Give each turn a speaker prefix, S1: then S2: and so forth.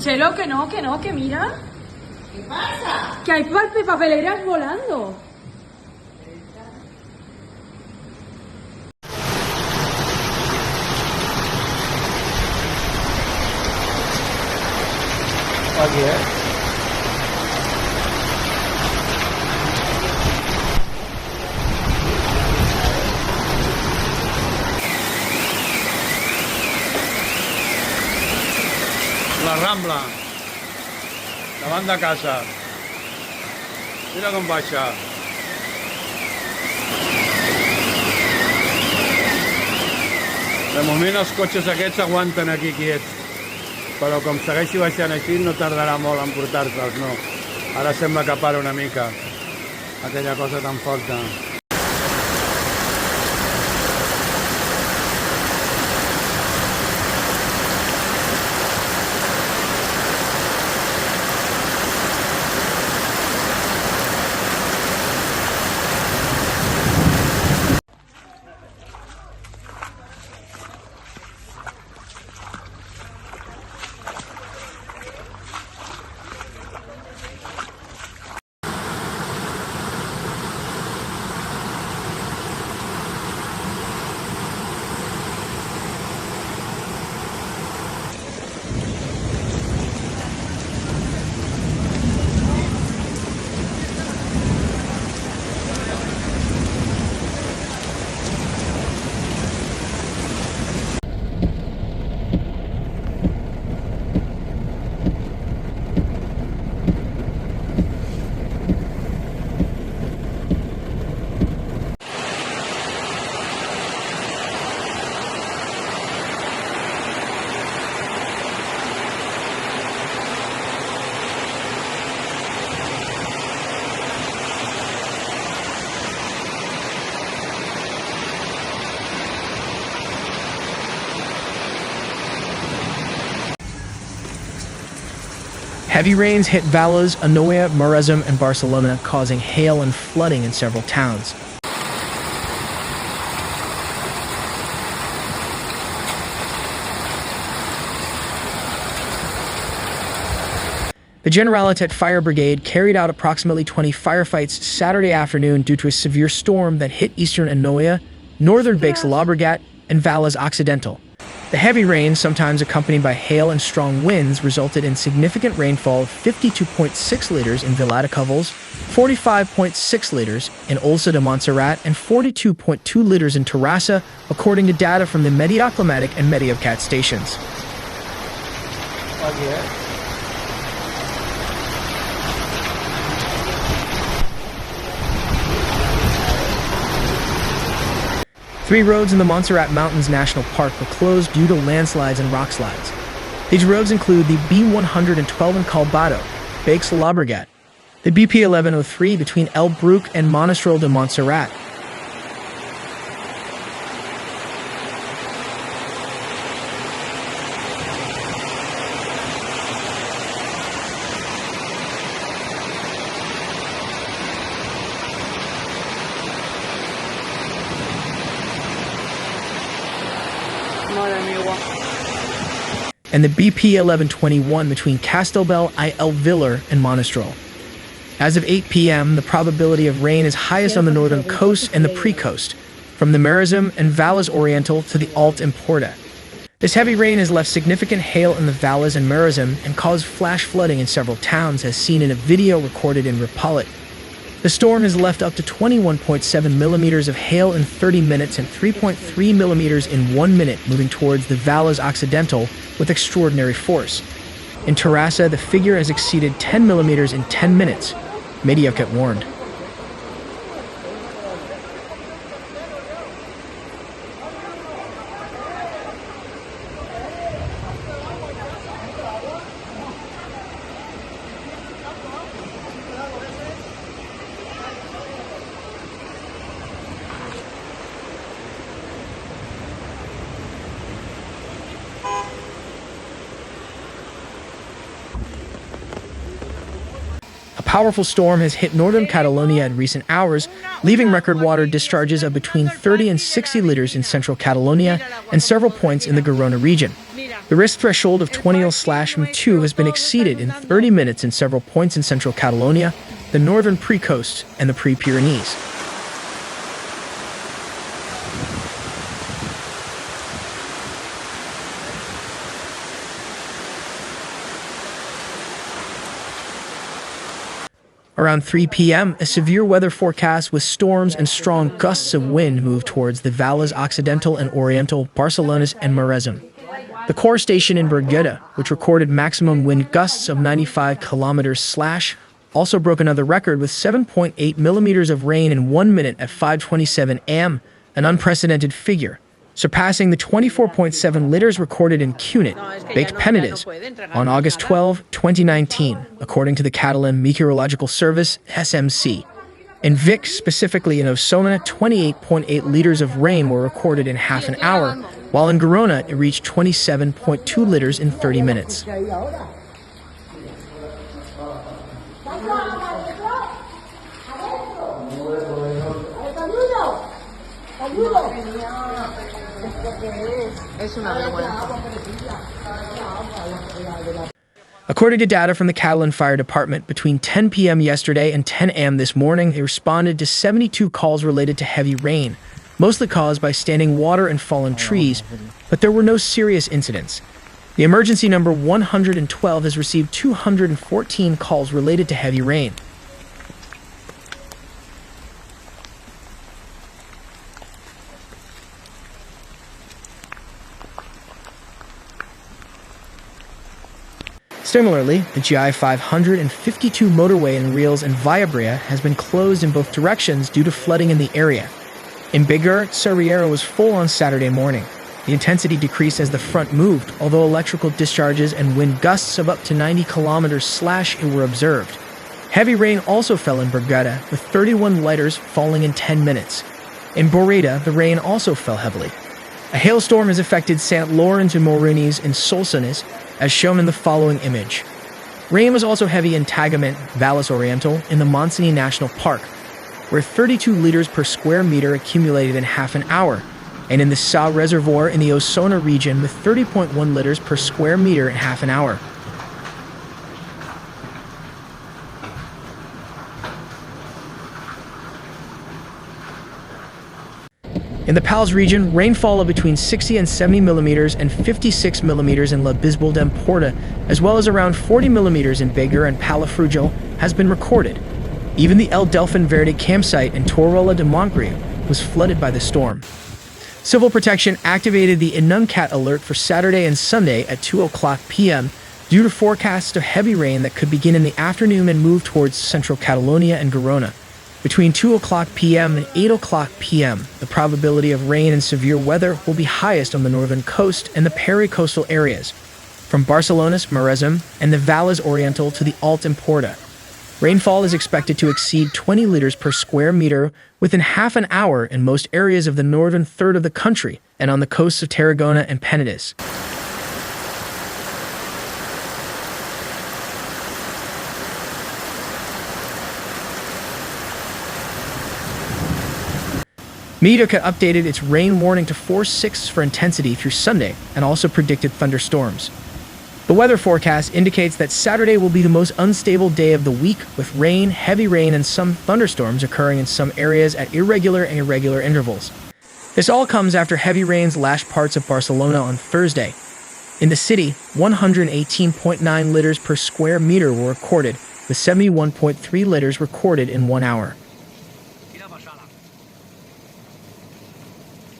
S1: Chelo, que no, que mira.
S2: ¿Qué pasa?
S1: Que hay papeleras volando.
S3: Aquí, La Rambla, davant de casa. Mira com baixa. De moment els cotxes aquests aguanten aquí quiets, però com segueixi baixant així no tardarà molt en portar-te'ls, no. Ara sembla que para una mica aquella cosa tan forta.
S4: Heavy rains hit Vallès, Anoia, Maresme, and Barcelona, causing hail and flooding in several towns. The Generalitat fire brigade carried out approximately 20 firefights Saturday afternoon due to a severe storm that hit eastern Anoia, northern Baix Llobregat, and Vallès Occidental. The heavy rain, sometimes accompanied by hail and strong winds, resulted in significant rainfall of 52.6 liters in Viladecavalls, 45.6 liters in Olesa de Montserrat, and 42.2 liters in Terrassa, according to data from the Mediaclimatic and Mediacat stations.
S3: Okay.
S4: 3 roads in the Montserrat Mountains National Park were closed due to landslides and rock slides. These roads include the B112 in Calbado, Baix Llobregat, the BP 1103 between El Bruc and Monistrol de Montserrat, and the BP 1121 between Castelbell i El Villar and Monistrol. As of 8 p.m., the probability of rain is highest on the northern coast and the pre-coast, from the Maresme and Vallès Oriental to the Alt and Porta. This heavy rain has left significant hail in the Vallès and Maresme and caused flash flooding in several towns, as seen in a video recorded in Ripollet. The storm has left up to 21.7 millimeters of hail in 30 minutes and 3.3 millimeters in 1 minute, moving towards the Vallès Occidental with extraordinary force. In Terrassa, the figure has exceeded 10 millimeters in 10 minutes, Mediacat warned. A powerful storm has hit northern Catalonia in recent hours, leaving record water discharges of between 30 and 60 liters in central Catalonia and several points in the Girona region. The risk threshold of 20/2 has been exceeded in 30 minutes in several points in central Catalonia, the northern Pre-Coast, and the Pre-Pyrenees. Around 3 p.m., a severe weather forecast with storms and strong gusts of wind moved towards the Vallès Occidental and Oriental, Barcelona and Maresme. The core station in Brigade, which recorded maximum wind gusts of 95 km/h, also broke another record with 7.8 millimeters of rain in 1 minute at 5:27 am, an unprecedented figure, surpassing the 24.7 liters recorded in Cunit, Baix Llobregat, on August 12, 2019, according to the Catalan Meteorological Service, SMC. In Vic, specifically in Osona, 28.8 liters of rain were recorded in half an hour, while in Girona it reached 27.2 liters in 30 minutes. According to data from the Catalan Fire Department, between 10 p.m. yesterday and 10 a.m. this morning, they responded to 72 calls related to heavy rain, mostly caused by standing water and fallen trees, but there were no serious incidents. The emergency number 112 has received 214 calls related to heavy rain. Similarly, the GI 552 motorway in Reals and Viabrea has been closed in both directions due to flooding in the area. In Bigger, Sarriera was full on Saturday morning. The intensity decreased as the front moved, although electrical discharges and wind gusts of up to 90 km/h were observed. Heavy rain also fell in Brigade, with 31 liters falling in 10 minutes. In Borreda, the rain also fell heavily. A hailstorm has affected Sant Llorenç de Morunys and Solsonès, as shown in the following image. Rain was also heavy in Tagament, Vallès Oriental, in the Montseny National Park, where 32 liters per square meter accumulated in half an hour, and in the Sau Reservoir in the Osona region with 30.1 liters per square meter in half an hour. In the Pals region, rainfall of between 60 and 70 millimeters and 56 millimeters in La Bisbal d'Empordà, as well as around 40 millimeters in Bigger and Palafrugell, has been recorded. Even the El Delfin Verde campsite in Torroella de Montgrí was flooded by the storm. Civil Protection activated the Inuncat alert for Saturday and Sunday at 2:00 p.m. due to forecasts of heavy rain that could begin in the afternoon and move towards central Catalonia and Girona. Between 2:00 p.m. and 8:00 p.m., the probability of rain and severe weather will be highest on the northern coast and the peri-coastal areas, from Barcelona's Maresme and the Vallès Oriental to the Alt Empordà. Rainfall is expected to exceed 20 liters per square meter within half an hour in most areas of the northern third of the country and on the coasts of Tarragona and Penedès. Meteorca updated its rain warning to 4/6 for intensity through Sunday and also predicted thunderstorms. The weather forecast indicates that Saturday will be the most unstable day of the week, with rain, heavy rain, and some thunderstorms occurring in some areas at irregular and irregular intervals. This all comes after heavy rains lashed parts of Barcelona on Thursday. In the city, 118.9 liters per square meter were recorded, with 71.3 liters recorded in 1 hour.